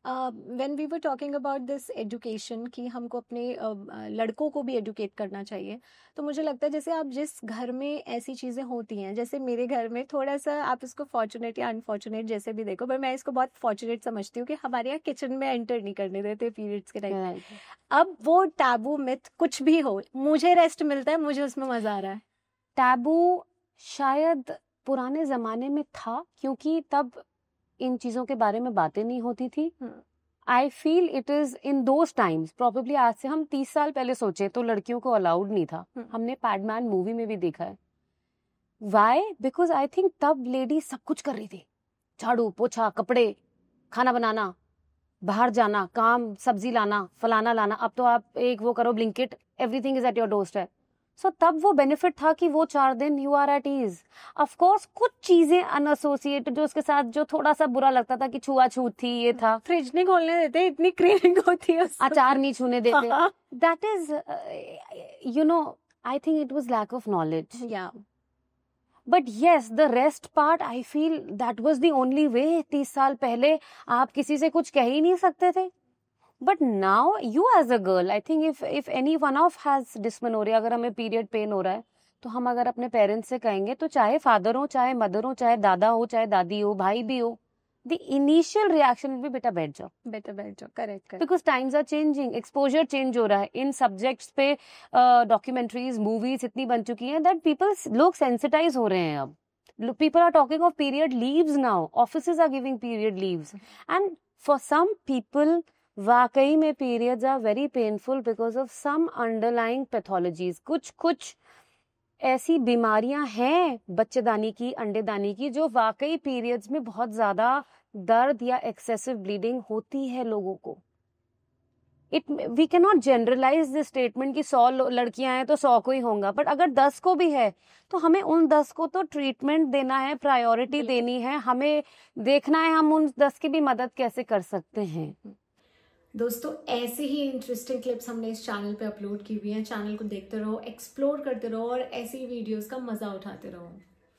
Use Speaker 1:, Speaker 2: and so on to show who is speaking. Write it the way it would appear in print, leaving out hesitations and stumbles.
Speaker 1: When we were talking about this education कि हमको अपने लड़कों को भी एजुकेट करना चाहिए, तो मुझे लगता है जैसे आप जिस घर में ऐसी चीज़ें होती हैं, जैसे मेरे घर में थोड़ा सा आप इसको फॉर्चुनेट या अनफॉर्चुनेट जैसे भी देखो, पर मैं इसको बहुत फॉर्चुनेट समझती हूँ कि हमारे यहाँ किचन में एंटर नहीं करने देते पीरियड्स के टाइम पे। अब वो टैबू मिथ कुछ भी हो, मुझे रेस्ट मिलता है, मुझे उसमें मजा आ रहा है।
Speaker 2: टैबू शायद पुराने जमाने में था, क्योंकि तब इन चीजों के बारे में बातें नहीं होती थी। I feel it is in those times, probably आज से हम 30 साल पहले सोचे तो लड़कियों को अलाउड नहीं था। हमने पैडमैन मूवी में भी देखा है। वाई? बिकॉज आई थिंक तब लेडी सब कुछ कर रही थी, झाड़ू पोछा, कपड़े, खाना बनाना, बाहर जाना, काम, सब्जी लाना, फलाना लाना। अब तो आप एक वो करो, Blinkit, everything is at your doorstep. So तब वो बेनिफिट था कि वो 4 दिन you are at ease. Of course कुछ चीजें अनएसोसिएटेड जो उसके साथ जो थोड़ा सा बुरा लगता था कि छुआछूत थी, ये था,
Speaker 1: फ्रिज नहीं खोलने देते, इतनी क्रीमिंग होती है,
Speaker 2: अचार नहीं छूने देते, that is you know, I think it was lack of knowledge.
Speaker 1: Ya
Speaker 2: but yes, the rest part I feel that was the only way. 30 साल पहले आप किसी से कुछ कह ही नहीं सकते थे। But now you as a girl, I think if anyone of has dysmenorrhoea, अगर हमें पीरियड पेन हो रहा है, तो हम अगर अपने पेरेंट्स से कहेंगे, तो चाहे फादर हो, चाहे मदर हो, चाहे दादा हो, चाहे दादी हो, भाई भी हो, the initial reaction will be बेटा बैठ जाओ,
Speaker 1: बेटर बैठ जाओ। Correct.
Speaker 2: Because times are changing, exposure change हो रहा है इन सब्जेक्ट्स पे। डॉक्यूमेंट्रीज, मूवीज इतनी बन चुकी हैं दैट लोग सेंसिटाइज हो रहे हैं। अब people are talking of period leaves now, offices are giving period leaves, and for some people वाकई में periods are very painful because of some underlying pathologies. कुछ ऐसी बीमारियां हैं बच्चेदानी की, अंडेदानी की, जो वाकई periods में बहुत ज्यादा दर्द या एक्सेसिव ब्लीडिंग होती है लोगों को। We can not generalise this statement कि 100 लड़कियां हैं तो 100 को ही होगा, बट अगर 10 को भी है तो हमें उन 10 को तो ट्रीटमेंट देना है, प्रायोरिटी देनी है, हमें देखना है हम उन 10 की भी मदद कैसे कर सकते हैं।
Speaker 1: दोस्तों, ऐसे ही इंटरेस्टिंग क्लिप्स हमने इस चैनल पे अपलोड की हुई हैं। चैनल को देखते रहो, एक्सप्लोर करते रहो और ऐसी वीडियोस का मजा उठाते रहो।